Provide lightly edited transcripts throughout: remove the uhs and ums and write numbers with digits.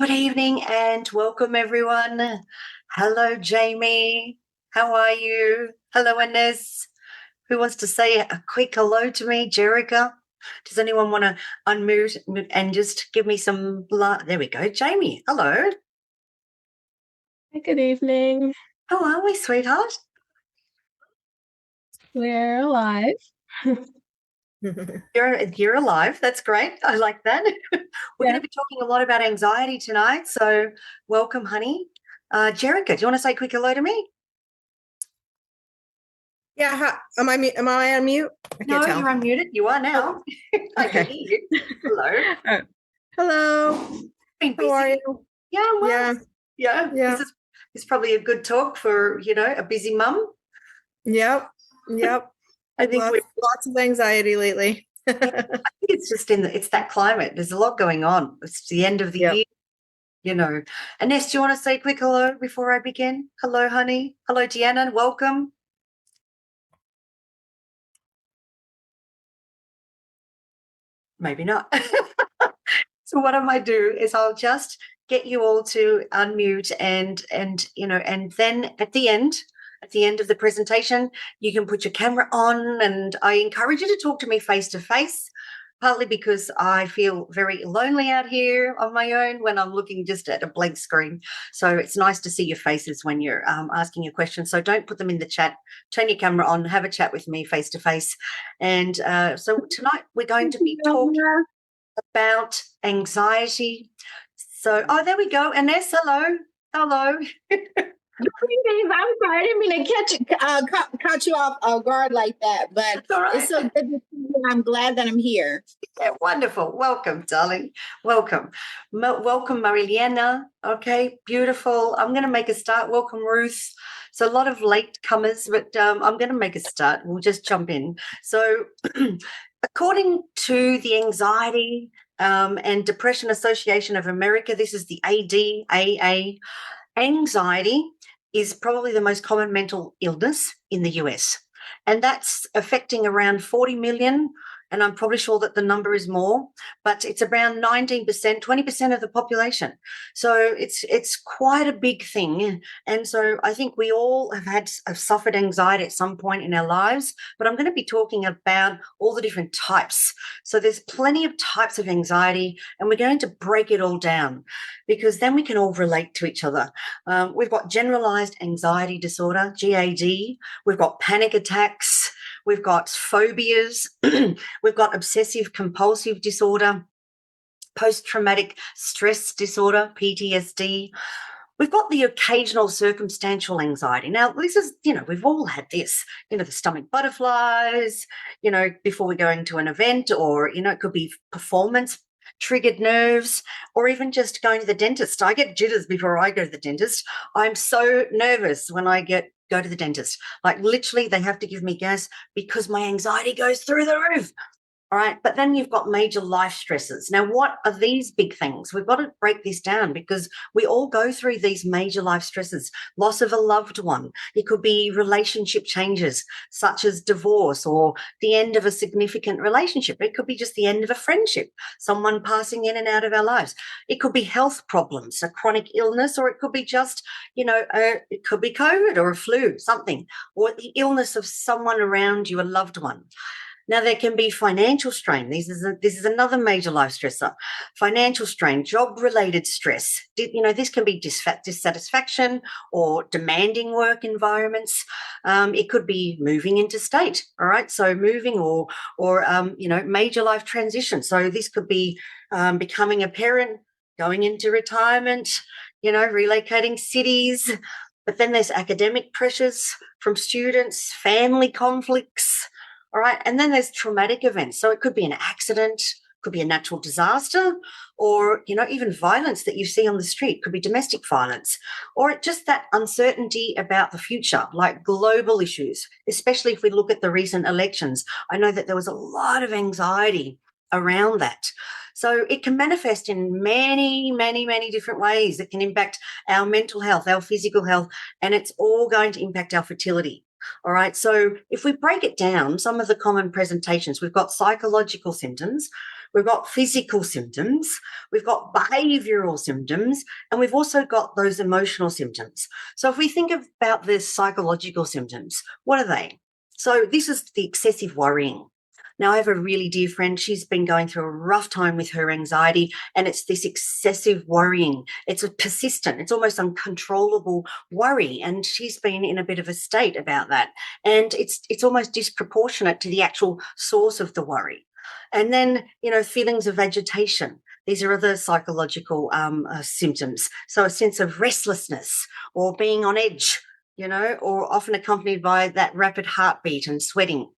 Good evening and welcome, everyone. Hello, Jamie. How are you? Hello, Ines. Who wants to say a quick hello to me? Jerica? Does anyone want to unmute and just give me some blood? There we go. Jamie, hello. Hi, good evening. How are we, sweetheart? We're alive. You're alive. That's great. I like that. We're going to be talking a lot about anxiety tonight. So welcome, honey. Jerica, do you want to say a quick hello to me? Yeah, am I on mute? I No, can't tell. you're unmuted. You are now. I can Okay. hear you. Hello. Hello. Been How are busy? you? Yeah, well, Yeah. This is probably a good talk for a busy mum. Yep. I think Lots of anxiety lately. I think it's just it's that climate. There's a lot going on. It's the end of the Yep. year. Ines, do you want to say a quick hello before I begin? Hello, honey. Hello, Deanna. Welcome. Maybe not. So what I might do is I'll just get you all to unmute and then at the end of the presentation, you can put your camera on, and I encourage you to talk to me face to face, partly because I feel very lonely out here on my own when I'm looking just at a blank screen. So it's nice to see your faces when you're asking your questions. So don't put them in the chat. Turn your camera on, have a chat with me face to face. And so tonight we're going to be talking about anxiety. So, there we go. Ines, hello. I'm sorry, I didn't mean to catch you off guard like that, but it's so good to see you. I'm glad that I'm here. Yeah, wonderful. Welcome, darling. Welcome. Welcome, Mariliana. Okay, beautiful. I'm going to make a start. Welcome, Ruth. So a lot of late comers, but I'm going to make a start. We'll just jump in. So according to the Anxiety and Depression Association of America, this is the ADAA, anxiety is probably the most common mental illness in the US, and that's affecting around 40 million. And I'm probably sure that the number is more, but it's around 19%, 20% of the population. So it's quite a big thing. And so I think we all have suffered anxiety at some point in our lives, but I'm going to be talking about all the different types. So there's plenty of types of anxiety, and we're going to break it all down because then we can all relate to each other. We've got generalized anxiety disorder, GAD. We've got panic attacks. We've got phobias. We've got obsessive compulsive disorder, post-traumatic stress disorder, PTSD. We've got the occasional circumstantial anxiety. Now, this is, we've all had this, the stomach butterflies, before we go into an event, or, it could be performance triggered nerves, or even just going to the dentist. I get jitters before I go to the dentist. I'm so nervous when I go to the dentist. Like literally they have to give me gas because my anxiety goes through the roof. All right. But then you've got major life stresses. Now, what are these big things? We've got to break this down because we all go through these major life stresses. Loss of a loved one. It could be relationship changes, such as divorce or the end of a significant relationship. It could be just the end of a friendship, someone passing in and out of our lives. It could be health problems, a chronic illness, or it could be just, it could be COVID or a flu, something, or the illness of someone around you, a loved one. Now, there can be financial strain. This is another major life stressor. Financial strain, job-related stress. This can be dissatisfaction or demanding work environments. It could be moving interstate, all right? So moving or major life transition. So this could be becoming a parent, going into retirement, relocating cities. But then there's academic pressures from students, family conflicts. All right. And then there's traumatic events. So it could be an accident, could be a natural disaster, or, even violence that you see on the street. Could be domestic violence, or just that uncertainty about the future, like global issues, especially if we look at the recent elections. I know that there was a lot of anxiety around that. So it can manifest in many, many, many different ways. It can impact our mental health, our physical health, and it's all going to impact our fertility. All right. So if we break it down, some of the common presentations, we've got psychological symptoms, we've got physical symptoms, we've got behavioral symptoms, and we've also got those emotional symptoms. So if we think about the psychological symptoms, what are they? So this is the excessive worrying. Now, I have a really dear friend. She's been going through a rough time with her anxiety, and it's this excessive worrying. It's a persistent, it's almost uncontrollable worry, and she's been in a bit of a state about that. And it's almost disproportionate to the actual source of the worry. And then, feelings of agitation. These are other psychological symptoms. So a sense of restlessness or being on edge, or often accompanied by that rapid heartbeat and sweating.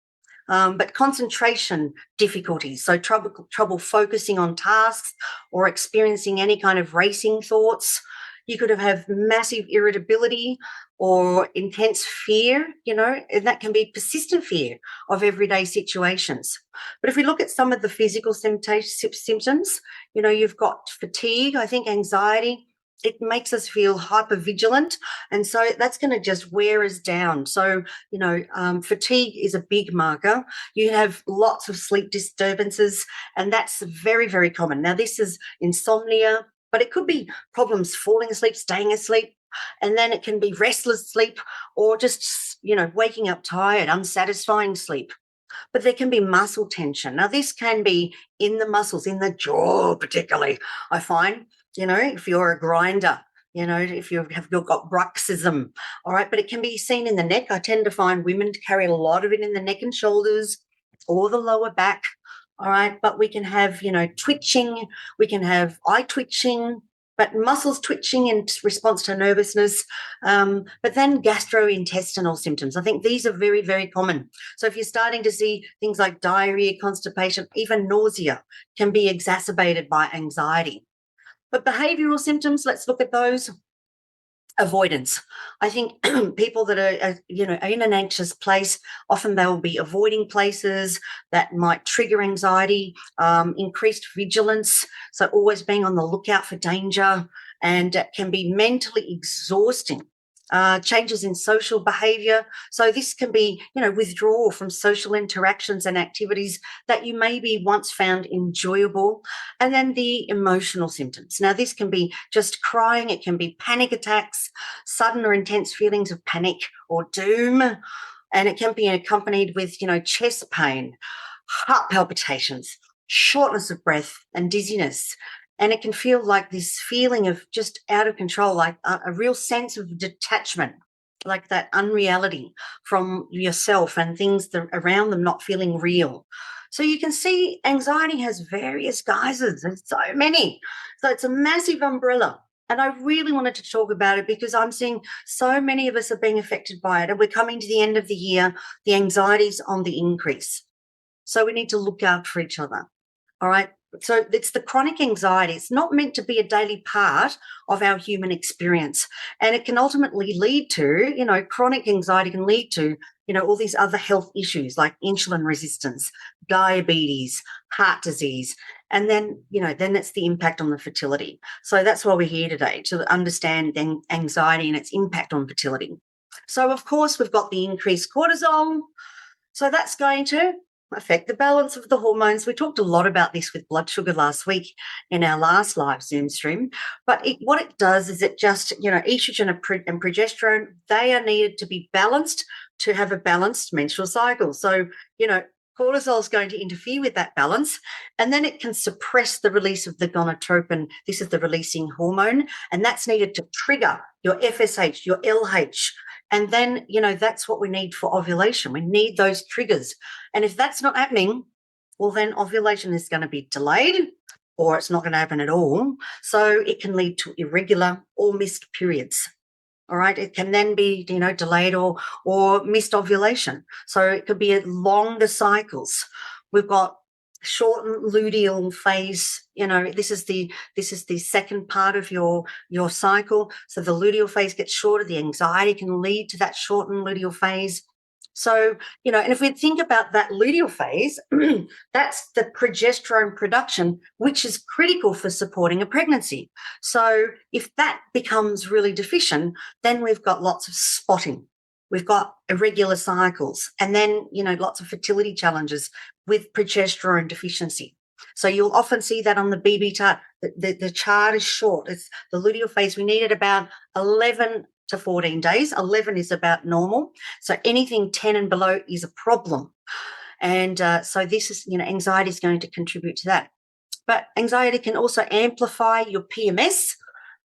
But concentration difficulties, so trouble focusing on tasks or experiencing any kind of racing thoughts. You could have massive irritability or intense fear, and that can be persistent fear of everyday situations. But if we look at some of the physical symptoms, you've got fatigue, I think anxiety. It makes us feel hypervigilant, and so that's going to just wear us down. So, fatigue is a big marker. You have lots of sleep disturbances, and that's very, very common. Now, this is insomnia, but it could be problems falling asleep, staying asleep, and then it can be restless sleep or just, waking up tired, unsatisfying sleep. But there can be muscle tension. Now, this can be in the muscles, in the jaw particularly, I find. If you're a grinder, if you've got bruxism, all right, but it can be seen in the neck. I tend to find women carry a lot of it in the neck and shoulders or the lower back, all right, but we can have, twitching, we can have eye twitching, but muscles twitching in response to nervousness, but then gastrointestinal symptoms. I think these are very, very common. So if you're starting to see things like diarrhea, constipation, even nausea can be exacerbated by anxiety. But behavioural symptoms, let's look at those. Avoidance. I think people that are in an anxious place, often they will be avoiding places that might trigger anxiety, increased vigilance, so always being on the lookout for danger, and it can be mentally exhausting. Changes in social behaviour. So this can be, withdrawal from social interactions and activities that you maybe once found enjoyable. And then the emotional symptoms. Now, this can be just crying. It can be panic attacks, sudden or intense feelings of panic or doom. And it can be accompanied with, chest pain, heart palpitations, shortness of breath and dizziness. And it can feel like this feeling of just out of control, like a real sense of detachment, like that unreality from yourself and things around them not feeling real. So you can see anxiety has various guises. There's so many. So it's a massive umbrella. And I really wanted to talk about it because I'm seeing so many of us are being affected by it. And we're coming to the end of the year. The anxiety's on the increase. So we need to look out for each other. All right. So it's the chronic anxiety. It's not meant to be a daily part of our human experience. And it can ultimately lead to, chronic anxiety can lead to, all these other health issues like insulin resistance, diabetes, heart disease. And then, then it's the impact on the fertility. So that's why we're here today, to understand anxiety and its impact on fertility. So, of course, we've got the increased cortisol. So that's going to affect the balance of the hormones. We talked a lot about this with blood sugar last week in our last live Zoom stream. But what it does is it just, estrogen and progesterone, they are needed to be balanced to have a balanced menstrual cycle. So, cortisol is going to interfere with that balance, and then it can suppress the release of the gonadotropin. This is the releasing hormone, and that's needed to trigger your FSH, your LH. And then, that's what we need for ovulation. We need those triggers. And if that's not happening, well, then ovulation is going to be delayed or it's not going to happen at all. So it can lead to irregular or missed periods. All right. It can then be, delayed or missed ovulation. So it could be longer cycles. We've got shortened luteal phase. This is the second part of your cycle. So the luteal phase gets shorter. The anxiety can lead to that shortened luteal phase. So, and if we think about that luteal phase, that's the progesterone production, which is critical for supporting a pregnancy. So if that becomes really deficient, then we've got lots of spotting. We've got irregular cycles and then, lots of fertility challenges with progesterone deficiency. So you'll often see that on the BB chart. The chart is short. It's the luteal phase. We need it about 11 to 14 days. 11 is about normal. So anything 10 and below is a problem. And so this is, anxiety is going to contribute to that. But anxiety can also amplify your PMS.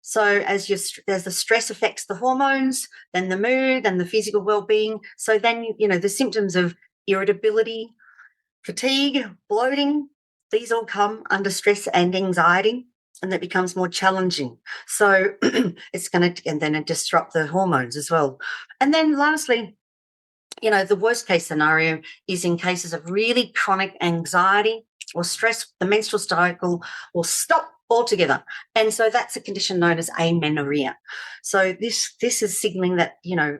So as the stress affects the hormones, then the mood, and the physical well-being. So then, the symptoms of irritability, fatigue, bloating, these all come under stress and anxiety, and that becomes more challenging. So it's going to, and then it disrupt the hormones as well. And then lastly, the worst case scenario is in cases of really chronic anxiety or stress, the menstrual cycle will stop altogether. And so that's a condition known as amenorrhea. So this is signaling that,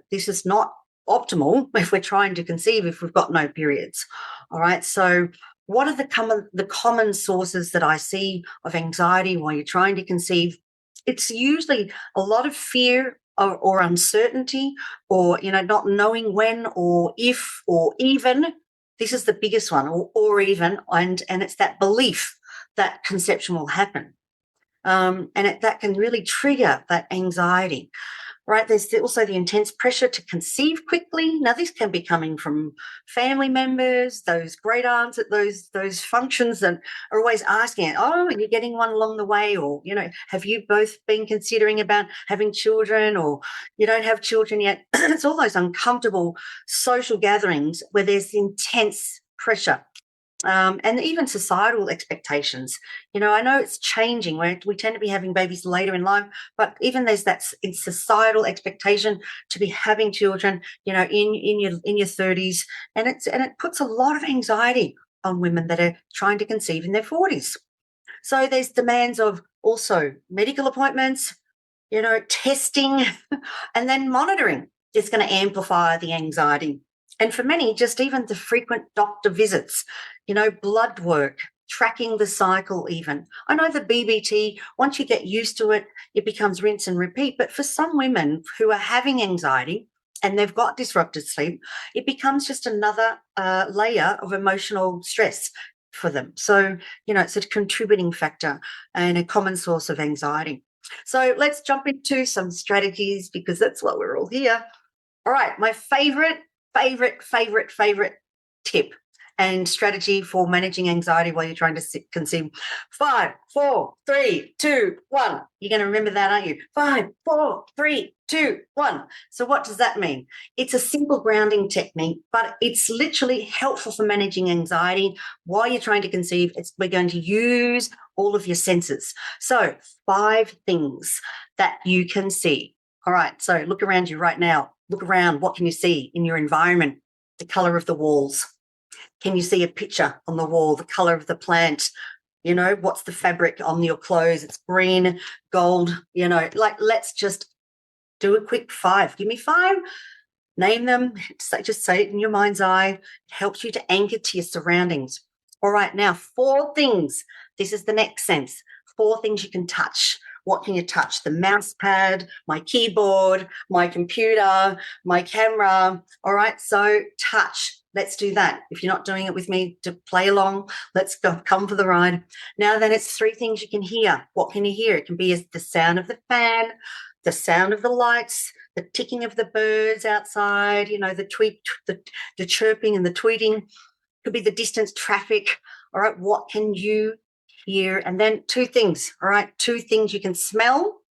this is not optimal if we're trying to conceive if we've got no periods. All right. So what are the common sources that I see of anxiety while you're trying to conceive? It's usually a lot of fear or uncertainty, or not knowing when or if or even. This is the biggest one, or even, and it's that belief that conception will happen, and that can really trigger that anxiety. Right, there's also the intense pressure to conceive quickly. Now, this can be coming from family members, those great aunts at those functions that are always asking, oh, are you getting one along the way? Or, have you both been considering about having children, or you don't have children yet? It's all those uncomfortable social gatherings where there's intense pressure. And even societal expectations. I know it's changing where we tend to be having babies later in life, but even there's that societal expectation to be having children, in your 30s, and it puts a lot of anxiety on women that are trying to conceive in their 40s. So there's demands of also medical appointments, testing, and then monitoring. It's going to amplify the anxiety. And for many, just even the frequent doctor visits, blood work, tracking the cycle even. I know the BBT, once you get used to it, it becomes rinse and repeat. But for some women who are having anxiety and they've got disrupted sleep, it becomes just another layer of emotional stress for them. So, it's a contributing factor and a common source of anxiety. So let's jump into some strategies because that's what we're all here. All right, my favorite tip and strategy for managing anxiety while you're trying to conceive. 5, 4, 3, 2, 1. You're going to remember that, aren't you? 5, 4, 3, 2, 1. So what does that mean? It's a simple grounding technique, but it's literally helpful for managing anxiety while you're trying to conceive. We're going to use all of your senses. So 5 things that you can see. All right, so look around you right now. Look around. What can you see in your environment? The color of the walls. Can you see a picture on the wall? The color of the plant? What's the fabric on your clothes? It's green, gold, let's just do a quick 5. Give me 5. Name them. Just say it in your mind's eye. It helps you to anchor to your surroundings. All right, now 4 things. This is the next sense. 4 things you can touch. What can you touch? The mouse pad, my keyboard, my computer, my camera. All right, so touch. Let's do that. If you're not doing it with me, to play along, let's go, come for the ride. Now then, it's 3 things you can hear. What can you hear? It can be the sound of the fan, the sound of the lights, the ticking of the birds outside, the tweet, the chirping and the tweeting. It could be the distant traffic. All right, what can you hear? And then 2 things. All right, 2 things you can smell.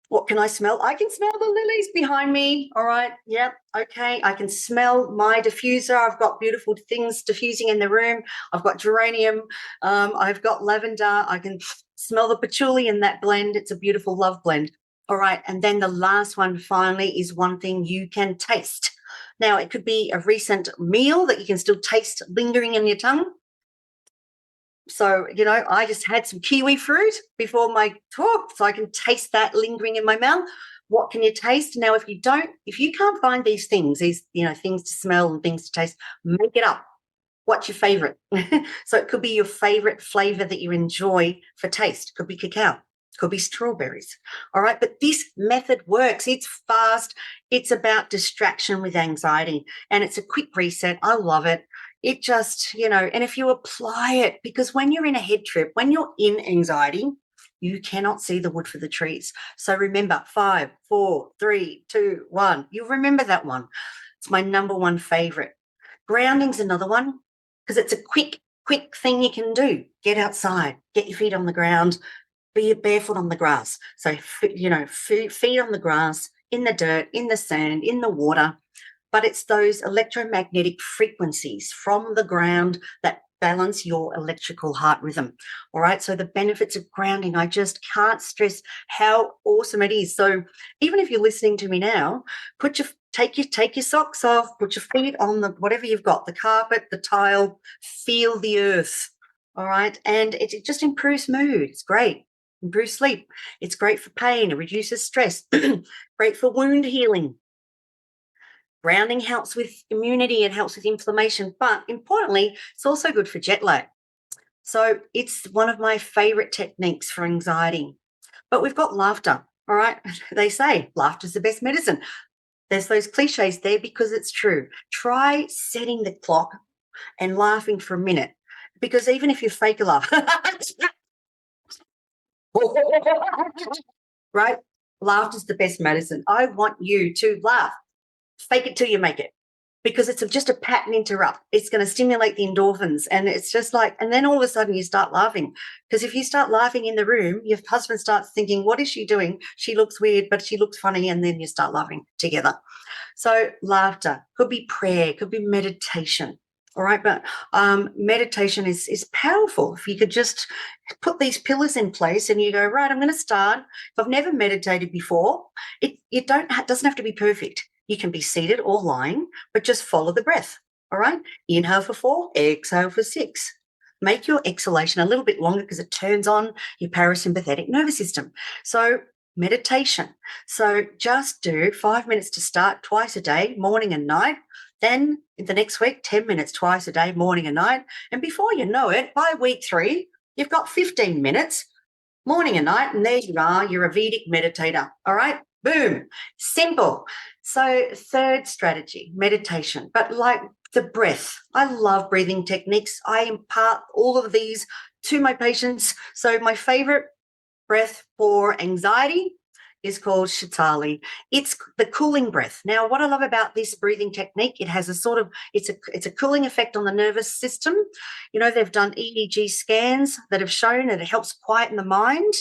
What can I smell? I can smell the lilies behind me. All right. Yep. Okay. I can smell my diffuser. I've got beautiful things diffusing in the room. I've got geranium. I've got lavender. I can smell the patchouli in that blend. It's a beautiful love blend. All right. And then the last one finally is one thing you can taste. Now, it could be a recent meal that you can still taste lingering in your tongue. So, I just had some kiwi fruit before my talk, so I can taste that lingering in my mouth. What can you taste? Now, if you can't find these things, things to smell and things to taste, make it up. What's your favorite? So it could be your favorite flavor that you enjoy for taste. It could be cacao. It could be strawberries. All right. But this method works. It's fast. It's about distraction with anxiety. And it's a quick reset. I love it. it just, and if you apply it, because when you're in a head trip, when you're in anxiety, you cannot see the wood for the trees. So remember, 5, 4, 3, 2, 1. You'll remember that one. It's my number one favorite. Grounding's another one because it's a quick thing you can do. Get outside, get your feet on the ground, be barefoot on the grass. So, feet on the grass, in the dirt, in the sand, in the water. But it's those electromagnetic frequencies from the ground that balance your electrical heart rhythm. All right. So the benefits of grounding, I just can't stress how awesome it is. So even if you're listening to me now, take your socks off, put your feet on the whatever you've got, the carpet, the tile, feel the earth. All right. And it just improves mood. It's great. Improves sleep. It's great for pain. It reduces stress. Great for wound healing. Grounding helps with immunity, it helps with inflammation, but importantly, it's also good for jet lag. So it's one of my favorite techniques for anxiety. But we've got laughter, all right? They say laughter is the best medicine. There's those cliches there because it's true. Try setting the clock and laughing for a minute, because even if you fake a laugh, right? Laughter is the best medicine. I want you to laugh. Fake it till you make it, because it's just a pattern interrupt. It's going to stimulate the endorphins, and it's just like, and then all of a sudden you start laughing, because if you start laughing in the room, your husband starts thinking, what is she doing? She looks weird, but she looks funny, and then you start laughing together. So laughter could be prayer, could be meditation. All right, but meditation is powerful. If you could just put these pillars in place and you go, right, I'm going to start. If I've never meditated before, it doesn't have to be perfect. You can be seated or lying, but just follow the breath. All right. Inhale for 4, exhale for 6. Make your exhalation a little bit longer because it turns on your parasympathetic nervous system. So meditation. So just do 5 minutes to start twice a day, morning and night. Then the next week, 10 minutes twice a day, morning and night. And before you know it, by week 3, you've got 15 minutes, morning and night. And there you are. You're a Vedic meditator. All right. Boom. Simple. So third strategy, meditation, but like the breath. I love breathing techniques. I impart all of these to my patients. So my favorite breath for anxiety is called Shitali. It's the cooling breath. Now, what I love about this breathing technique, it has it's a cooling effect on the nervous system. They've done EEG scans that have shown that it helps quieten the mind.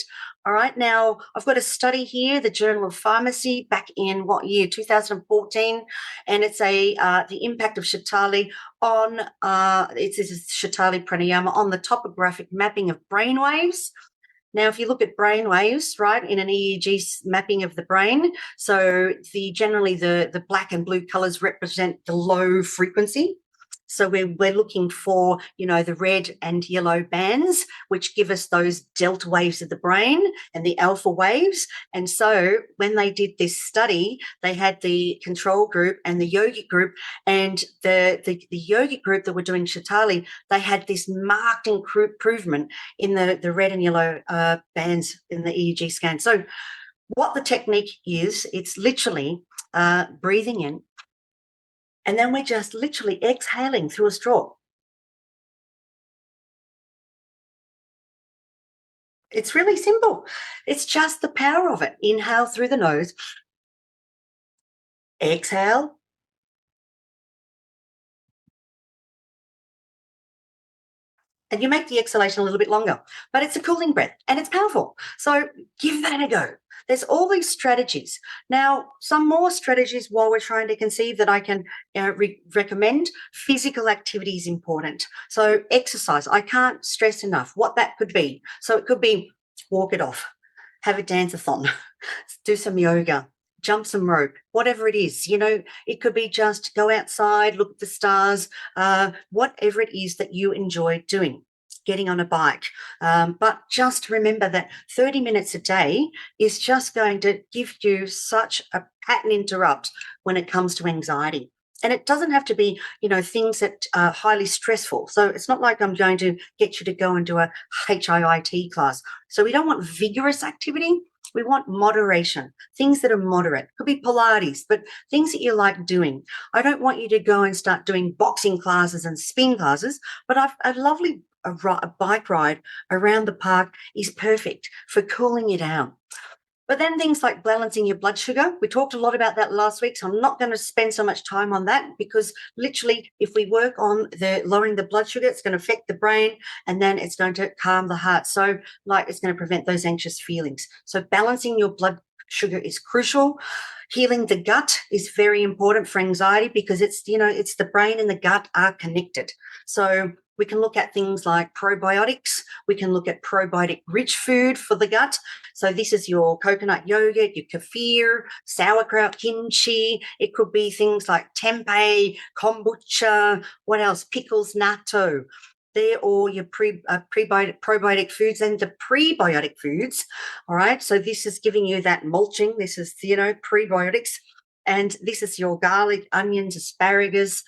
All right. Now, I've got a study here, the Journal of Pharmacy, back in what year? 2014, and it's the impact of Shitali on it's Shitali pranayama on the topographic mapping of brain waves. Now, if you look at brain waves, right, in an EEG mapping of the brain, so generally the black and blue colors represent the low frequency. So we're looking for, the red and yellow bands, which give us those delta waves of the brain and the alpha waves. And so when they did this study, they had the control group and the yogic group, and the yogic group that were doing Shitali, they had this marked improvement in the red and yellow bands in the EEG scan. So what the technique is, it's literally breathing in, and then we're just literally exhaling through a straw. It's really simple. It's just the power of it. Inhale through the nose. Exhale. And you make the exhalation a little bit longer, but it's a cooling breath and it's powerful. So give that a go. There's all these strategies. Now, some more strategies while we're trying to conceive that I can recommend. Physical activity is important. So exercise, I can't stress enough what that could be. So it could be walk it off, have a dance-a-thon, do some yoga, jump some rope, whatever it is. It could be just go outside, look at the stars, whatever it is that you enjoy doing, getting on a bike. But just remember that 30 minutes a day is just going to give you such a pattern interrupt when it comes to anxiety. And it doesn't have to be, things that are highly stressful. So it's not like I'm going to get you to go and do a HIIT class. So we don't want vigorous activity. We want moderation, things that are moderate. Could be Pilates, but things that you like doing. I don't want you to go and start doing boxing classes and spin classes, but a lovely bike ride around the park is perfect for cooling you down. But then things like balancing your blood sugar, we talked a lot about that last week, so I'm not going to spend so much time on that, because literally if we work on lowering the blood sugar, it's going to affect the brain, and then it's going to calm the heart. So like it's going to prevent those anxious feelings. So balancing your blood sugar is crucial. Healing the gut is very important for anxiety, because it's the brain and the gut are connected. So we can look at things like probiotics. We can look at probiotic-rich food for the gut. So this is your coconut yogurt, your kefir, sauerkraut, kimchi. It could be things like tempeh, kombucha, what else? Pickles, natto. They're all your probiotic foods, and the prebiotic foods. All right. So this is giving you that mulching. This is, prebiotics. And this is your garlic, onions, asparagus,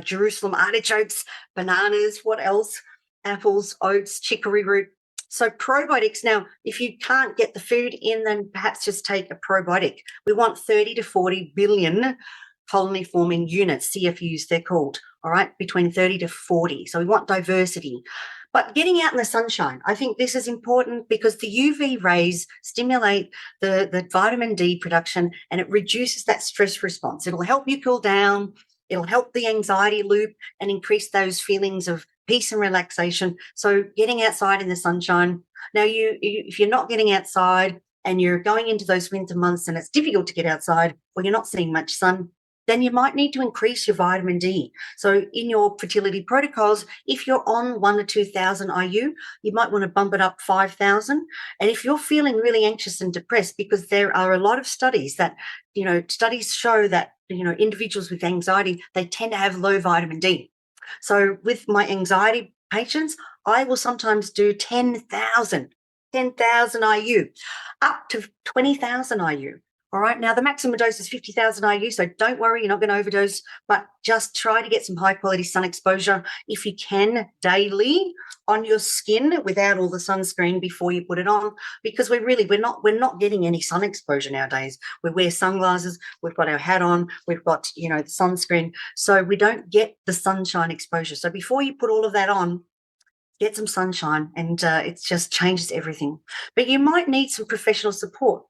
Jerusalem artichokes, bananas, what else? Apples, oats, chicory root. So probiotics. Now, if you can't get the food in, then perhaps just take a probiotic. We want 30 to 40 billion colony forming units, CFUs they're called, all right, between 30 to 40. So we want diversity. But getting out in the sunshine, I think this is important, because the UV rays stimulate the vitamin D production, and it reduces that stress response. It'll help you cool down. It'll help the anxiety loop and increase those feelings of peace and relaxation. So getting outside in the sunshine. Now, if you're not getting outside and you're going into those winter months and it's difficult to get outside, or you're not seeing much sun, then you might need to increase your vitamin D. So in your fertility protocols, if you're on 1,000 to 2,000 IU, you might want to bump it up 5,000. And if you're feeling really anxious and depressed, because there are a lot of studies that, studies show that, individuals with anxiety, they tend to have low vitamin D. So with my anxiety patients, I will sometimes do 10,000 IU, up to 20,000 IU. All right. Now, the maximum dose is 50,000 IU, so don't worry, you're not going to overdose, but just try to get some high quality sun exposure if you can daily on your skin without all the sunscreen before you put it on, because we're not getting any sun exposure nowadays. We wear sunglasses, we've got our hat on, we've got, the sunscreen, so we don't get the sunshine exposure. So before you put all of that on, get some sunshine, and it just changes everything. But you might need some professional support.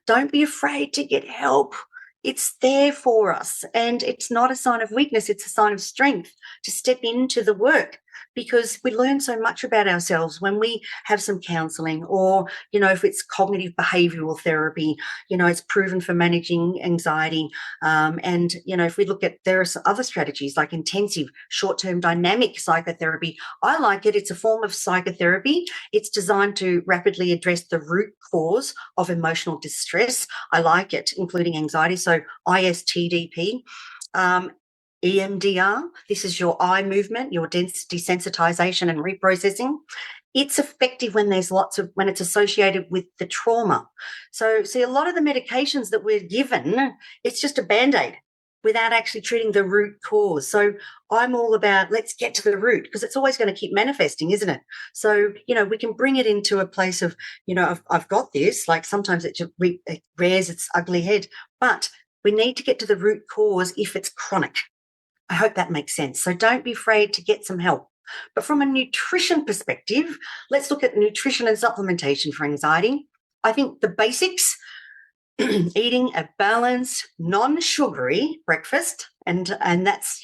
Don't be afraid to get help. It's there for us, and it's not a sign of weakness. It's a sign of strength to step into the work, because we learn so much about ourselves when we have some counseling, or, if it's cognitive behavioral therapy, it's proven for managing anxiety. And, if we look at, there are some other strategies like intensive short-term dynamic psychotherapy. I like it. It's a form of psychotherapy. It's designed to rapidly address the root cause of emotional distress. I like it, including anxiety. So ISTDP. EMDR, this is your eye movement, your desensitization and reprocessing. It's effective when when it's associated with the trauma. So see, a lot of the medications that we're given, it's just a Band-Aid without actually treating the root cause. So I'm all about, let's get to the root, because it's always going to keep manifesting, isn't it? So, we can bring it into a place of, I've got this, like sometimes it rears its ugly head, but we need to get to the root cause if it's chronic. I hope that makes sense. So don't be afraid to get some help. But from a nutrition perspective, let's look at nutrition and supplementation for anxiety. I think the basics, eating a balanced, non-sugary breakfast, and that's,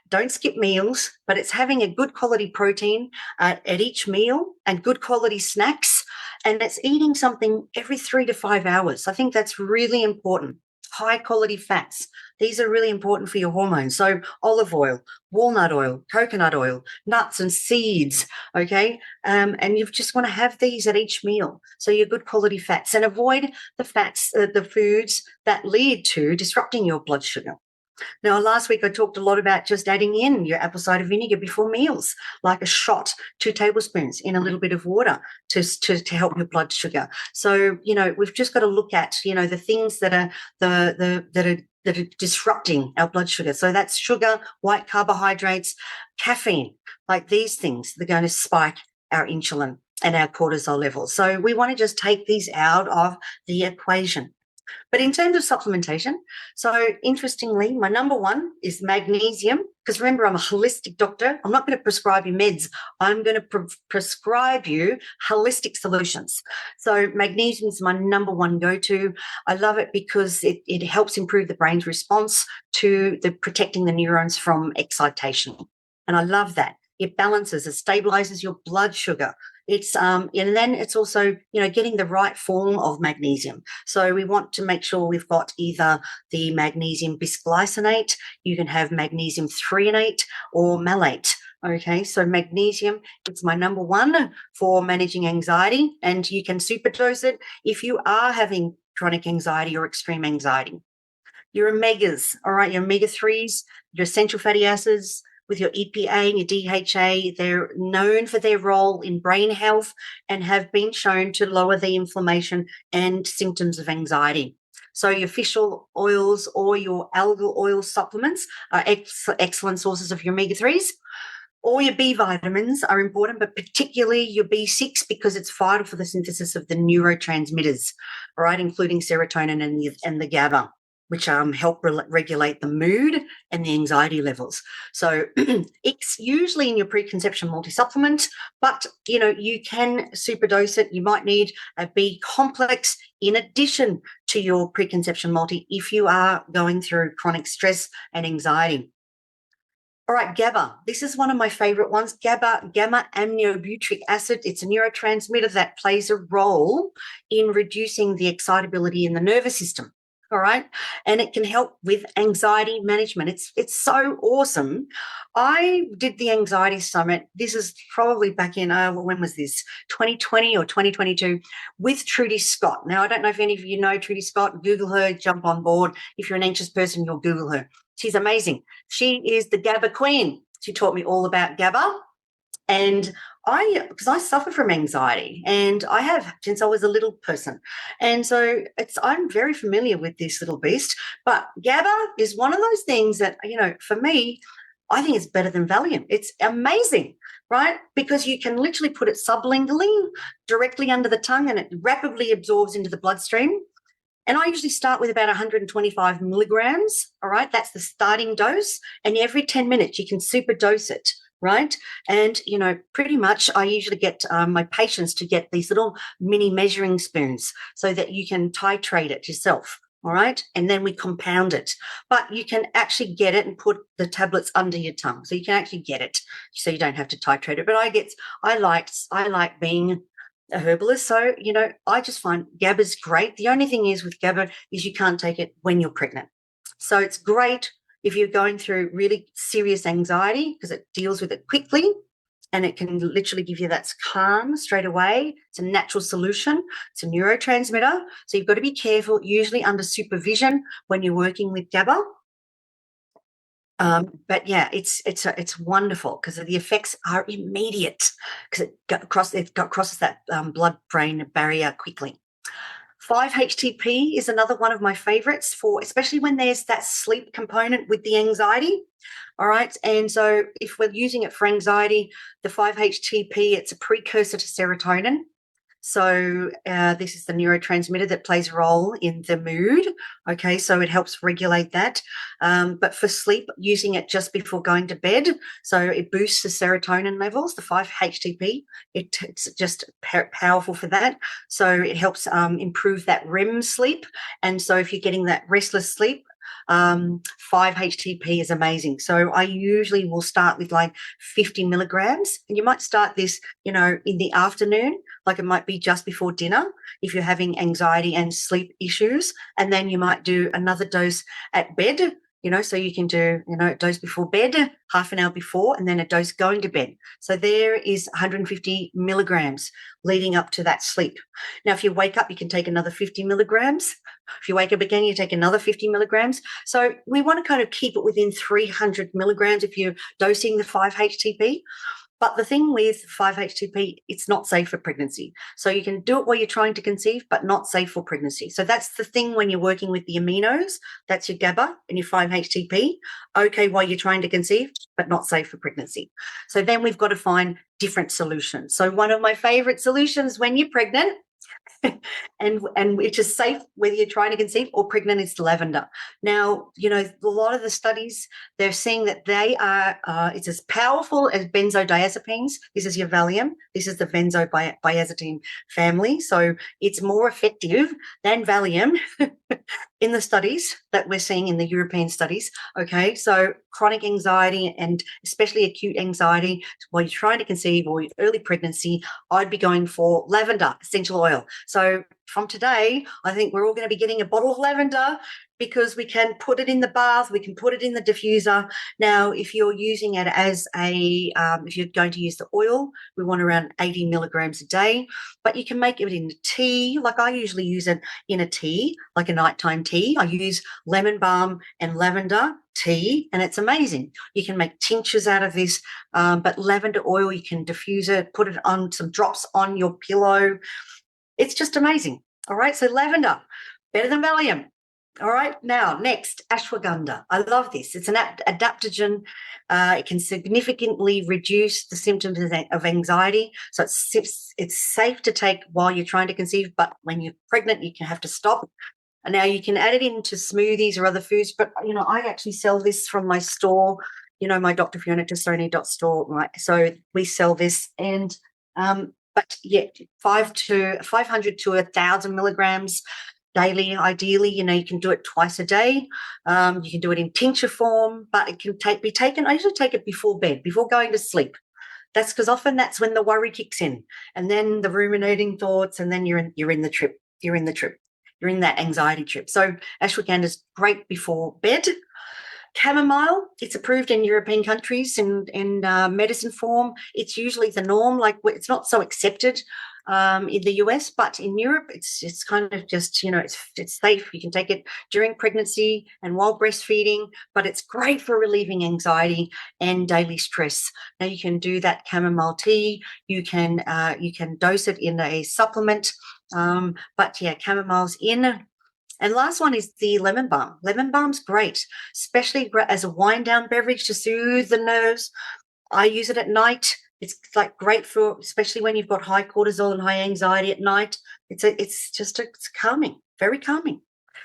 don't skip meals, but it's having a good quality protein at each meal and good quality snacks, and it's eating something every 3 to 5 hours. I think that's really important. High quality fats. These are really important for your hormones. So olive oil, walnut oil, coconut oil, nuts and seeds, okay? And you just want to have these at each meal. So your good quality fats, and avoid the fats, the foods that lead to disrupting your blood sugar. Now, last week I talked a lot about just adding in your apple cider vinegar before meals, like a shot, 2 tablespoons in a little bit of water to help your blood sugar. So, we've just got to look at, the things that are that are disrupting our blood sugar. So that's sugar, white carbohydrates, caffeine, like these things, they're going to spike our insulin. and our cortisol levels. So we want to just take these out of the equation. But in terms of supplementation, so interestingly, my number one is magnesium, because remember, I'm a holistic doctor. I'm not going to prescribe you meds. I'm going to prescribe you holistic solutions. So magnesium is my number one go-to. I love it because it helps improve the brain's response to protecting the neurons from excitation. And I love that. It balances, it stabilizes your blood sugar. It's and then it's also, getting the right form of magnesium. So we want to make sure we've got either the magnesium bisglycinate, you can have magnesium threonate or malate. Okay, so magnesium, it's my number one for managing anxiety, and you can superdose it if you are having chronic anxiety or extreme anxiety. Your omegas, all right, your omega-3s, your essential fatty acids, with your EPA and your DHA, they're known for their role in brain health and have been shown to lower the inflammation and symptoms of anxiety. So your fish oils or your algal oil supplements are excellent sources of your omega-3s. All your B vitamins are important, but particularly your B6, because it's vital for the synthesis of the neurotransmitters, all right, including serotonin and the GABA, which help regulate the mood and the anxiety levels. So it's usually in your PreConception multi-supplement, but, you can superdose it. You might need a B complex in addition to your PreConception multi if you are going through chronic stress and anxiety. All right, GABA. This is one of my favorite ones. GABA, gamma aminobutyric acid. It's a neurotransmitter that plays a role in reducing the excitability in the nervous system. All right. And it can help with anxiety management. It's so awesome. I did the anxiety summit. This is probably back in, when was this? 2020 or 2022 with Trudy Scott. Now, I don't know if any of you know Trudy Scott. Google her, jump on board. If you're an anxious person, you'll Google her. She's amazing. She is the GABA queen. She taught me all about GABA. And because I suffer from anxiety, and I have since I was a little person. And so I'm very familiar with this little beast. But GABA is one of those things that, for me, I think it's better than Valium. It's amazing, right? Because you can literally put it sublingually directly under the tongue, and it rapidly absorbs into the bloodstream. And I usually start with about 125 milligrams. All right. That's the starting dose. And every 10 minutes, you can superdose it. Right. And, pretty much I usually get my patients to get these little mini measuring spoons so that you can titrate it yourself. All right. And then we compound it. But you can actually get it and put the tablets under your tongue. So you can actually get it so you don't have to titrate it. But I like being a herbalist. So, I just find GABA is great. The only thing is with GABA is you can't take it when you're pregnant. So it's great if you're going through really serious anxiety, because it deals with it quickly and it can literally give you that calm straight away. It's a natural solution. It's a neurotransmitter. So you've got to be careful, usually under supervision when you're working with GABA. But yeah, it's wonderful because the effects are immediate because it crosses that blood-brain barrier quickly. 5-HTP is another one of my favorites for, especially when there's that sleep component with the anxiety. All right. And so if we're using it for anxiety, the 5-HTP, it's a precursor to serotonin. So this is the neurotransmitter that plays a role in the mood. Okay, so it helps regulate that. But for sleep, using it just before going to bed, so it boosts the serotonin levels, the 5-HTP. It's just powerful for that. So it helps improve that REM sleep. And so if you're getting that restless sleep, 5-HTP is amazing. So I usually will start with like 50 milligrams, and you might start this, in the afternoon, like it might be just before dinner if you're having anxiety and sleep issues, and then you might do another dose at bed. So you can do, a dose before bed, half an hour before, and then a dose going to bed. So there is 150 milligrams leading up to that sleep. Now, if you wake up, you can take another 50 milligrams. If you wake up again, you take another 50 milligrams. So we want to kind of keep it within 300 milligrams if you're dosing the 5-HTP. But the thing with 5-HTP, it's not safe for pregnancy. So you can do it while you're trying to conceive, but not safe for pregnancy. So that's the thing when you're working with the aminos, that's your GABA and your 5-HTP. Okay, while you're trying to conceive, but not safe for pregnancy. So then we've got to find different solutions. So one of my favorite solutions when you're pregnant and which is safe whether you're trying to conceive or pregnant is lavender. Now, a lot of the studies, they're seeing that they are, it's as powerful as benzodiazepines. This is your Valium. This is the benzodiazepine family. So it's more effective than Valium in the studies that we're seeing in the European studies. Okay, so chronic anxiety and especially acute anxiety while you're trying to conceive or early pregnancy, I'd be going for lavender essential oil. So from today, I think we're all going to be getting a bottle of lavender because we can put it in the bath, we can put it in the diffuser. Now, if you're using it as if you're going to use the oil, we want around 80 milligrams a day, but you can make it in tea. Like I usually use it in a tea, like a nighttime tea. I use lemon balm and lavender tea, and it's amazing. You can make tinctures out of this, but lavender oil, you can diffuse it, put it on some drops on your pillow. It's just amazing. All right, so lavender, better than Valium. All right, now next, ashwagandha. I love this. It's an adaptogen. It can significantly reduce the symptoms of anxiety. So it's safe to take while you're trying to conceive, but when you're pregnant, you can have to stop. And now you can add it into smoothies or other foods, but, I actually sell this from my store, my Dr. Fiona Tassoni store. Right? So we sell this and, but yeah, 500 to 1,000 milligrams daily. Ideally, you can do it twice a day. You can do it in tincture form, but it can be taken. I usually take it before bed, before going to sleep. That's because often that's when the worry kicks in, and then the ruminating thoughts, and then you're in the trip. You're in the trip. You're in that anxiety trip. So ashwagandha is great before bed. Chamomile, it's approved in European countries in medicine form. It's usually the norm. Like it's not so accepted in the US, but in Europe, it's kind of just it's safe. You can take it during pregnancy and while breastfeeding, but it's great for relieving anxiety and daily stress. Now you can do that chamomile tea. You can dose it in a supplement, but yeah, chamomile's in. And last one is the lemon balm. Lemon balm's great, especially as a wind down beverage to soothe the nerves. I use it at night. It's like great for, especially when you've got high cortisol and high anxiety at night. It's calming, very calming.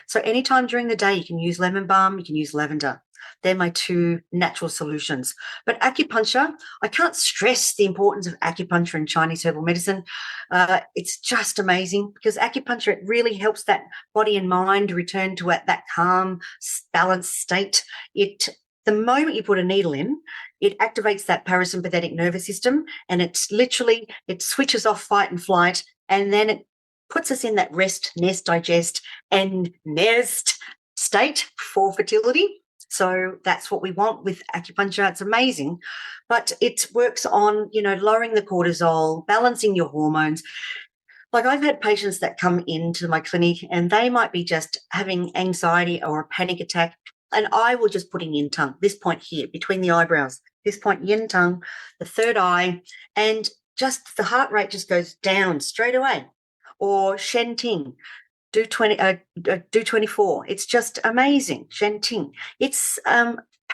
So anytime during the day, you can use lemon balm, you can use lavender. They're my two natural solutions. But acupuncture, I can't stress the importance of acupuncture in Chinese herbal medicine. It's just amazing because acupuncture, it really helps that body and mind return to that calm, balanced state. The moment you put a needle in, it activates that parasympathetic nervous system, and it switches off fight and flight, and then it puts us in that rest, nest, digest, and nest state for fertility. So that's what we want with acupuncture. It's amazing, but it works on, lowering the cortisol, balancing your hormones. Like I've had patients that come into my clinic and they might be just having anxiety or a panic attack, and I will just put in yin tongue, this point here between the eyebrows, this point yin tongue, the third eye, and just the heart rate just goes down straight away. Or Shen Ting, do 24. It's just amazing. Shen Ting. It's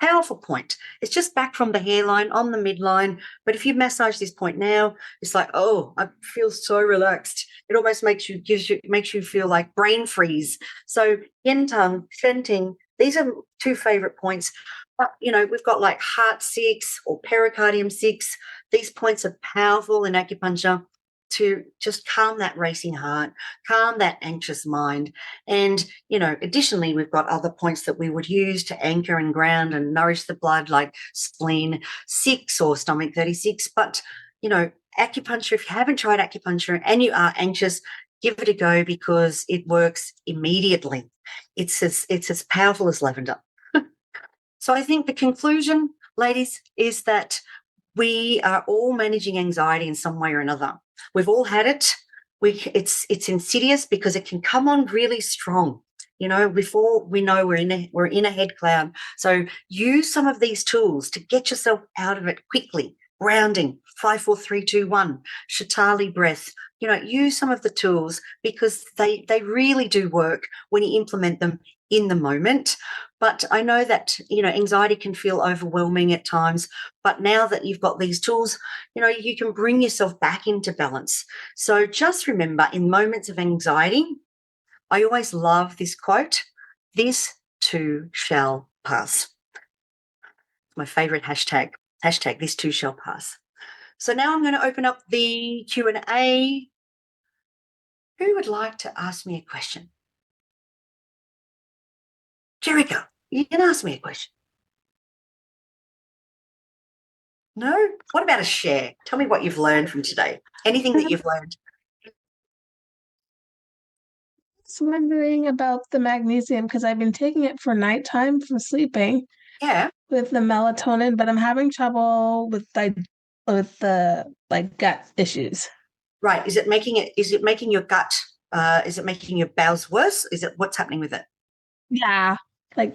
powerful point. It's just back from the hairline on the midline. But if you massage this point now, it's like, oh, I feel so relaxed. It almost makes you feel like brain freeze. So yin tongue, Shen Ting, these are two favorite points. But, we've got like heart 6 or pericardium 6. These points are powerful in acupuncture to just calm that racing heart, calm that anxious mind. And, additionally, we've got other points that we would use to anchor and ground and nourish the blood, like spleen 6 or stomach 36. But, acupuncture, if you haven't tried acupuncture and you are anxious, give it a go because it works immediately. It's as powerful as lavender. So I think the conclusion, ladies, is that we are all managing anxiety in some way or another. We've all had it. It's insidious because it can come on really strong. Before we know we're in a head cloud. So use some of these tools to get yourself out of it quickly. grounding, 5, 4, 3, 2, 1, Shatali breath. Use some of the tools because they really do work when you implement them in the moment. But I know that, anxiety can feel overwhelming at times. But now that you've got these tools, you can bring yourself back into balance. So just remember, in moments of anxiety, I always love this quote, this too shall pass. My favorite hashtag, this too shall pass. So now I'm going to open up the Q&A. Who would like to ask me a question? Jericho, you can ask me a question. No? What about a share? Tell me what you've learned from today. Anything that you've learned. Just wondering about the magnesium because I've been taking it for nighttime for sleeping Yeah. with the melatonin, but I'm having trouble with the gut issues. Right. Is it making your gut, is it making your bowels worse? What's happening with it? Yeah,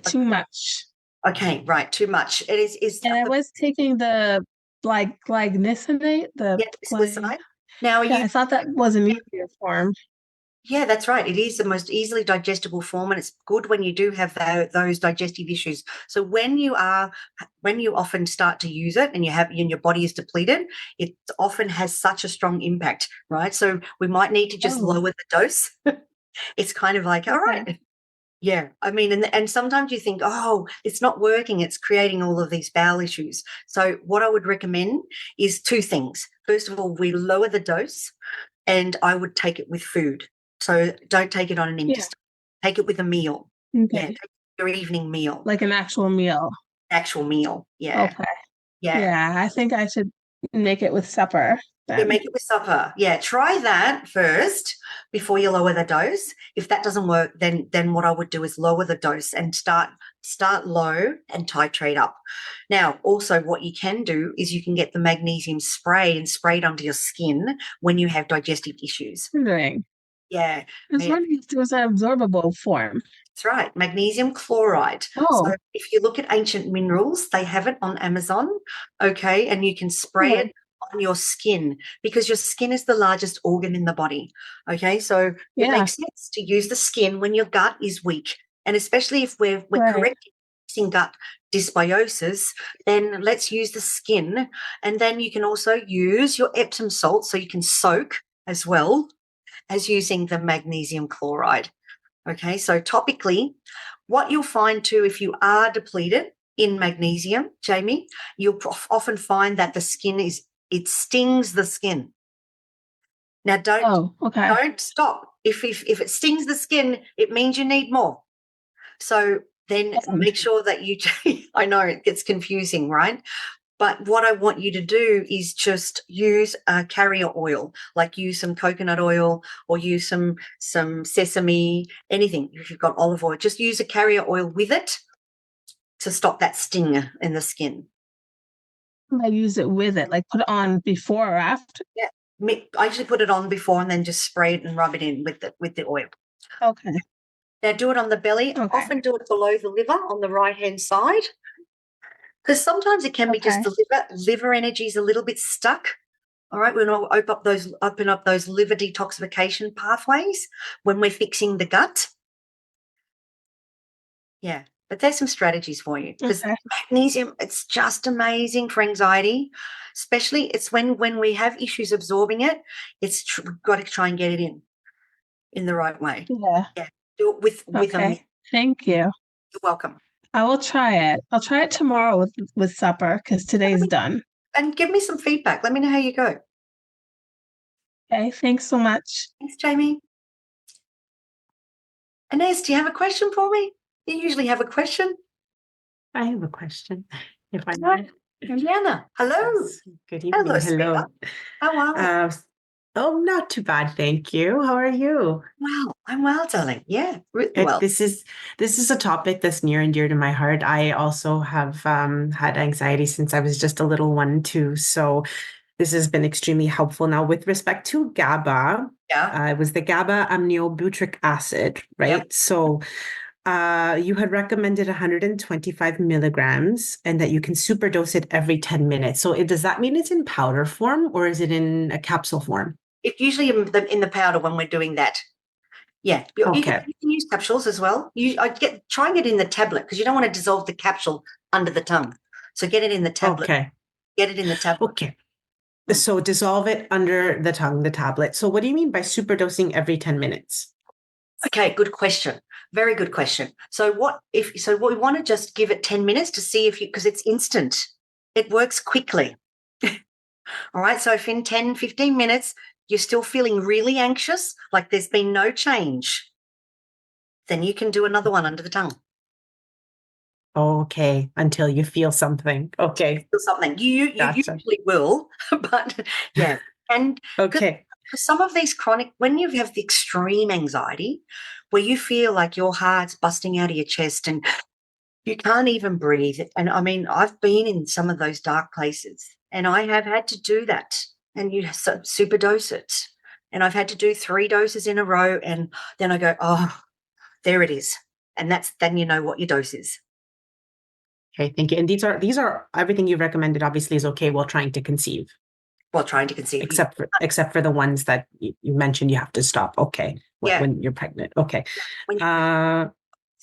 too much. Okay, right. Too much. It is. And I was taking the glycinate, glycinate. Now, I thought that was an easier form. Yeah, that's right. It is the most easily digestible form, and it's good when you do have those digestive issues. So when you often start to use it and your body is depleted, it often has such a strong impact, right? So we might need to just lower the dose. It's kind of like, all right. Yeah, I mean, and sometimes you think, oh, it's not working. It's creating all of these bowel issues. So what I would recommend is 2 things. First of all, we lower the dose, and I would take it with food. So don't take it on an empty stomach. Take it with a meal. Okay. Yeah, take your evening meal. Like an actual meal. Actual meal. Yeah. Okay. Yeah. Yeah, I think I should make it with supper. Yeah, make it with supper. Yeah, try that first before you lower the dose. If that doesn't work, then what I would do is lower the dose and start low and titrate up. Now, also what you can do is you can get the magnesium spray and spray it under your skin when you have digestive issues. Yeah. I was wondering if there was an absorbable form. That's right, magnesium chloride. So if you look at ancient minerals, they have it on Amazon, okay, and you can spray it on your skin because your skin is the largest organ in the body, okay? So it makes sense to use the skin when your gut is weak, and especially if we're correcting gut dysbiosis, then let's use the skin, and then you can also use your Epsom salt so you can soak as well as using the magnesium chloride. Okay, so topically, what you'll find too, if you are depleted in magnesium, Jamie, you'll often find that the skin it stings the skin. Now, don't stop. If it stings the skin, it means you need more. So then make sure that I know it gets confusing, right? But what I want you to do is just use carrier oil, like use some coconut oil or use some sesame, anything. If you've got olive oil, just use a carrier oil with it to stop that sting in the skin. I use it with it, put it on before or after? Yeah, I usually put it on before and then just spray it and rub it in with the oil. Okay. Now do it on the belly. Okay. Often do it below the liver on the right-hand side. Because sometimes it can be just the liver energy is a little bit stuck. All right, we're going to open up those liver detoxification pathways when we're fixing the gut. Yeah, but there's some strategies for you because magnesium, it's just amazing for anxiety, especially it's when we have issues absorbing it. We've got to try and get it in the right way. Yeah, do it with Thank you. You're welcome. I will try it. I'll try it tomorrow with supper because today's done. And give me some feedback. Let me know how you go. Okay, thanks so much. Thanks, Jamie. Inez, do you have a question for me? You usually have a question. I have a question, if I may. Juliana, hello. Yes. Good evening. Hello. How are you? Not too bad, thank you. How are you? Well, I'm well, darling. Yeah, really well. This is a topic that's near and dear to my heart. I also have had anxiety since I was just a little one too. So this has been extremely helpful. Now, with respect to GABA, it was the GABA aminobutyric acid, right? Yeah. So You had recommended 125 milligrams and that you can superdose it every 10 minutes. So does that mean it's in powder form or is it in a capsule form? It's usually in the powder when we're doing that. Yeah, Okay. you can use capsules as well. Try and get it in the tablet because you don't want to dissolve the capsule under the tongue. So get it in the tablet. Okay. Get it in the tablet. Okay. So dissolve it under the tongue, the tablet. So what do you mean by superdosing every 10 minutes? Okay, good question. Very good question. So we want to just give it 10 minutes to see because it's instant. It works quickly. All right. So if in 10, 15 minutes, you're still feeling really anxious, like there's been no change, then you can do another one under the tongue. Okay. Until you feel something. Okay. Feel something. You Gotcha. usually will, but yeah. And Okay. for some of these chronic, when you have the extreme anxiety, where you feel like your heart's busting out of your chest and you can't even breathe. And I mean, I've been in some of those dark places and I have had to do that and you superdose it. And I've had to do 3 doses in a row. And then I go, oh, there it is. And then you know what your dose is. Okay. Thank you. And these are everything you recommended obviously is okay while trying to conceive. While trying to conceive. Except for the ones that you mentioned you have to stop. Okay. When you're pregnant. Okay. And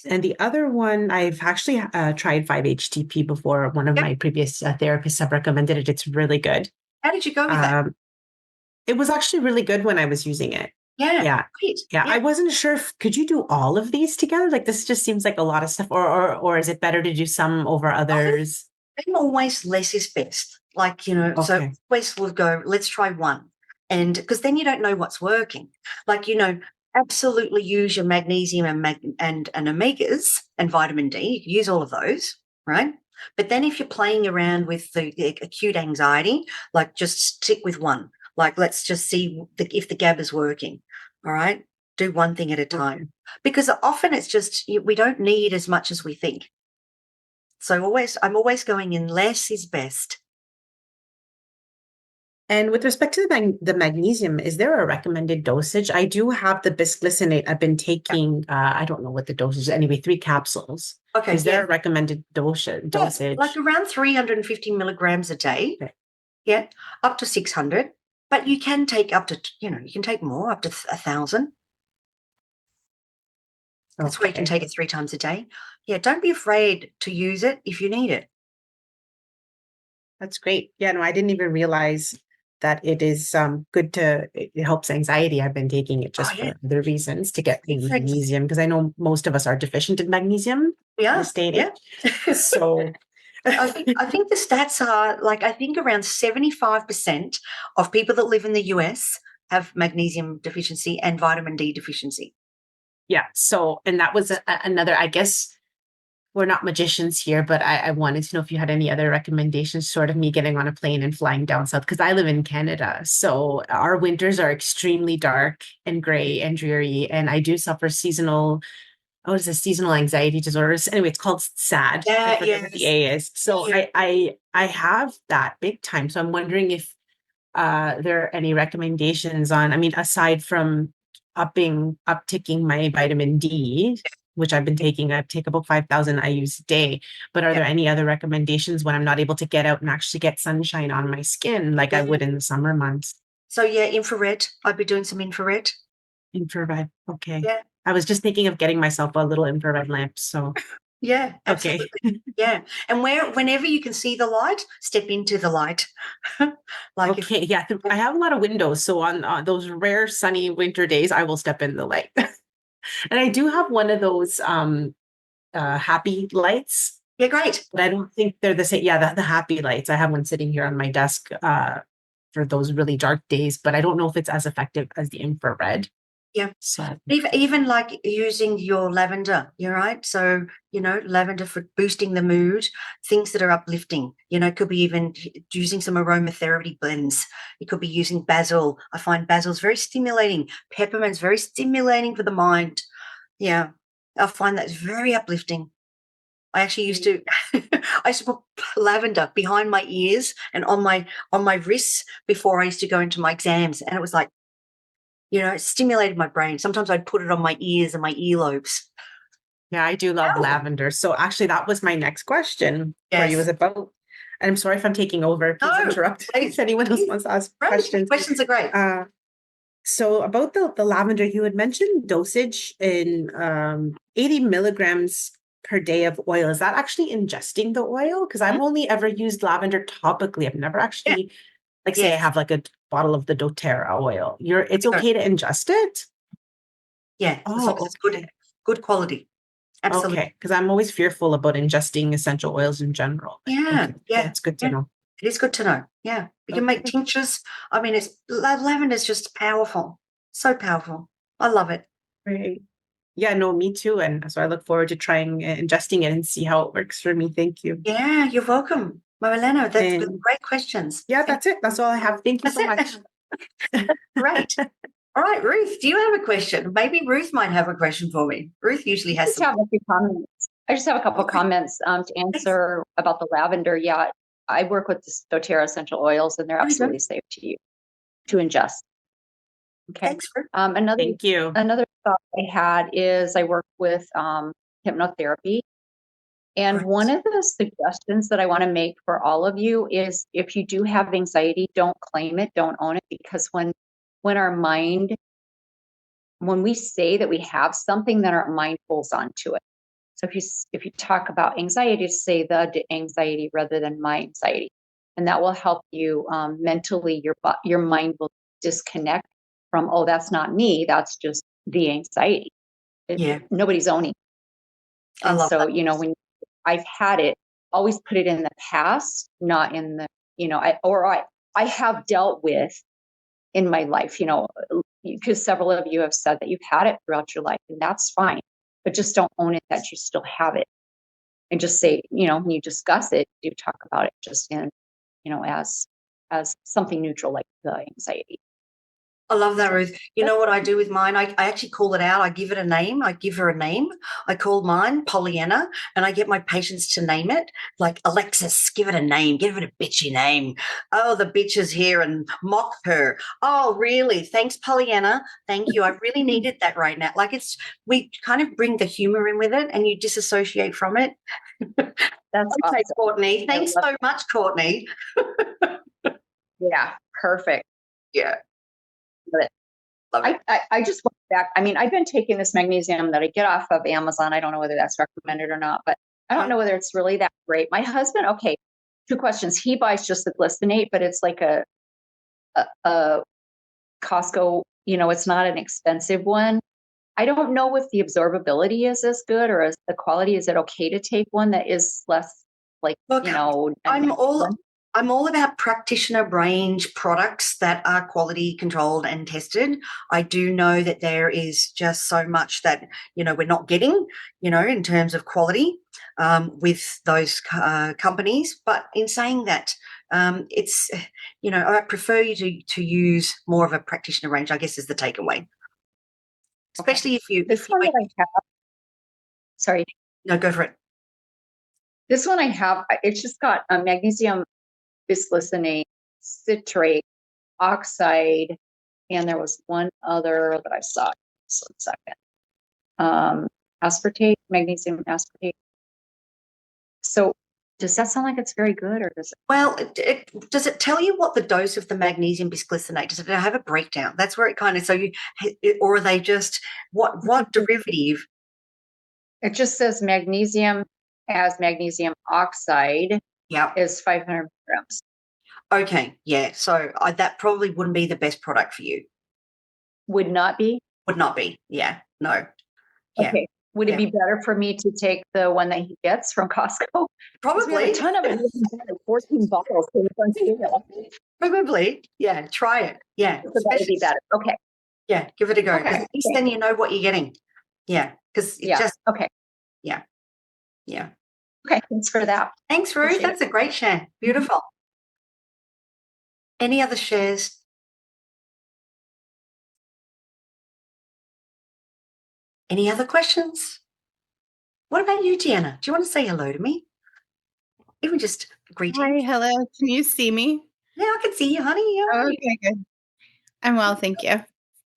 the other one, I've actually tried 5-HTP before. One of my previous therapists have recommended it. It's really good. How did you go with that? It was actually really good when I was using it. Yeah. Yeah. I wasn't sure could you do all of these together? Like this just seems like a lot of stuff, or is it better to do some over others? I'm always less is best. Like, so always we'll go, let's try one. And because then you don't know what's working. Like, absolutely use your magnesium and omegas and vitamin D. You can use all of those, right? But then if you're playing around with the acute anxiety, like just stick with one. Like, let's just see if the GABA is working, all right? Do one thing at a time. Because often it's just we don't need as much as we think. So I'm always going in less is best. And with respect to the magnesium, is there a recommended dosage? I do have the bisglycinate. I've been taking, I don't know what the dosage is. Anyway, 3 capsules. Okay. Is there a recommended dosage? Like around 350 milligrams a day. Okay. Yeah. Up to 600. But you can take up to, you can take more, up to 1,000. That's why you can take it 3 times a day. Yeah. Don't be afraid to use it if you need it. That's great. Yeah, no, I didn't even realize that it is good it helps anxiety. I've been taking it just for other reasons to get magnesium because I know most of us are deficient in magnesium. Yeah. So I think the stats are I think around 75% of people that live in the US have magnesium deficiency and vitamin D deficiency. Yeah. So, and that was another, I guess, we're not magicians here, but I wanted to know if you had any other recommendations, sort of me getting on a plane and flying down south, because I live in Canada. So our winters are extremely dark and gray and dreary. And I do suffer seasonal anxiety disorders. Anyway, it's called SAD. I forget what the A is. So I have that big time. So I'm wondering if there are any recommendations on, aside from upticking my vitamin D, which I've been taking. I take about 5,000 IUs a day. But are there any other recommendations when I'm not able to get out and actually get sunshine on my skin like I would in the summer months? So infrared. I'd be doing some infrared. Infrared. Okay. Yeah. I was just thinking of getting myself a little infrared lamp. So yeah, absolutely. Okay. Yeah. And whenever you can see the light, step into the light. I have a lot of windows. So on those rare sunny winter days, I will step in the light. And I do have one of those happy lights. Yeah, great. But I don't think they're the same. Yeah, the happy lights. I have one sitting here on my desk for those really dark days, but I don't know if it's as effective as the infrared. Yeah. So even like using your lavender, you're right. So, lavender for boosting the mood, things that are uplifting, it could be even using some aromatherapy blends. It could be using basil. I find basil's very stimulating. Peppermint's very stimulating for the mind. Yeah. I find that's very uplifting. I actually used to put lavender behind my ears and on my wrists before I used to go into my exams. And it was like, it stimulated my brain. Sometimes I'd put it on my ears and my earlobes. Yeah, I do love lavender. So actually, that was my next question for you, Yes. was about, and I'm sorry if I'm taking over. Please No, interrupt please, if anyone else wants to ask Great. questions. Questions are great. So about the lavender, you had mentioned dosage in 80 milligrams per day of oil. Is that actually ingesting the oil? Because I've only ever used lavender topically. I've never actually, like, say I Yes. have like a bottle of the doTERRA oil. It's Sure. okay to ingest it? Yeah, as long as it's okay. good quality. Absolutely. Okay, because I'm always fearful about ingesting essential oils in general. Yeah, Okay, yeah, that's good to yeah. know. It is good to know. Yeah, you can make Okay. tinctures. I mean, lavender is just powerful, so powerful. I love it. Great. Yeah, no, me too. And so I look forward to trying ingesting it and see how it works for me. Thank you. Yeah, you're welcome, Marilena. That's And great questions. yeah, that's it. That's all I have. Thank you That's so it. much. Great. All right, Ruth, do you have a question? Maybe Ruth might have a question for me. Ruth usually has just some. have a few comments. I just have a couple of Okay. comments to answer about the lavender. Yeah, I work with the doTERRA essential oils, and they're There we go. absolutely safe to ingest. Okay. Thanks, Ruth. Thank you. Another thought I had is I work with hypnotherapy. And Great. one of the suggestions that I want to make for all of you is if you do have anxiety, don't claim it, don't own it, because when our mind, when we say that we have something, then our mind pulls onto it. So if you talk about anxiety, say the anxiety rather than my anxiety, and that will help you mentally. Your mind will disconnect from, oh, that's not me, that's just the anxiety. Yeah. Nobody's owning. I And love so, that. when I've had it, always put it in the past, not in the, I have dealt with in my life, because several of you have said that you've had it throughout your life, and that's fine, but just don't own it that you still have it. And just say, when you discuss it, do talk about it just in, as something neutral, like the anxiety. I love that, Ruth. You know what I do with mine? I actually call it out. I give it a name. I give her a name. I call mine Pollyanna, and I get my patients to name it. Like, Alexis, give it a name. Give it a bitchy name. Oh, the bitch is here, and mock her. Oh, really? Thanks, Pollyanna. Thank you. I really needed that right now. Like, we kind of bring the humor in with it, and you disassociate from it. That's Okay, awesome. Courtney. Thanks so much, Courtney. Yeah, perfect. Yeah. Love it. I just went back. I mean, I've been taking this magnesium that I get off of Amazon. I don't know whether that's recommended or not, but I don't know whether it's really that great. My husband, okay, 2 questions. He buys just the glycinate, but it's like a Costco, it's not an expensive one. I don't know if the absorbability is as good or as the quality. Is it okay to take one that is less like, Look, I'm all about practitioner range products that are quality controlled and tested. I do know that there is just so much that, we're not getting, in terms of quality with those companies. But in saying that, it's, I prefer you to use more of a practitioner range, I guess, is the takeaway. Especially if you... This one that I have, sorry. No, go for it. This one I have, it's just got a magnesium bisglycinate, citrate, oxide, and there was one other that I saw. Just 1 second. Aspartate, magnesium aspartate. So does that sound like it's very good, or does it? Well, does it tell you what the dose of the magnesium bisglycinate? Does it have a breakdown? That's where it kind of, or are they just, what derivative? It just says magnesium as magnesium oxide is 500 grams. Okay, yeah. So that probably wouldn't be the best product for you. Would not be? Would not be, yeah, no. Yeah. Okay. Would it be better for me to take the one that he gets from Costco? Probably. We have a ton of it. 14 bottles. Probably, yeah. Try it, yeah. So that would be better. Okay. Yeah, give it a go. Okay. At least then you know what you're getting. Yeah, because okay. Yeah. Okay, thanks for that. Thanks, Ruth. Appreciate That's a great share. Beautiful. Any other shares? Any other questions? What about you, Deanna? Do you want to say hello to me? Even just greeting. Hi, hello. Can you see me? Yeah, I can see you, honey. How are you? Okay, good. I'm well, thank you.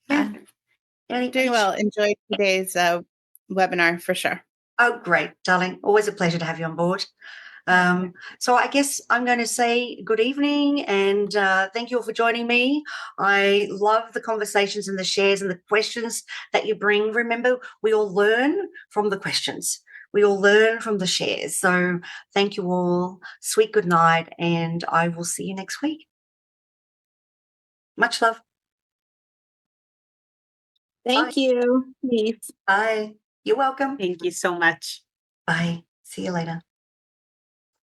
Yeah. Doing well. Enjoyed today's webinar for sure. Oh, great, darling. Always a pleasure to have you on board. So I guess I'm going to say good evening and thank you all for joining me. I love the conversations and the shares and the questions that you bring. Remember, we all learn from the questions. We all learn from the shares. So thank you all. Sweet good night, and I will see you next week. Much love. Thank you. Peace. Bye. You're welcome. Thank you so much. Bye. See you later.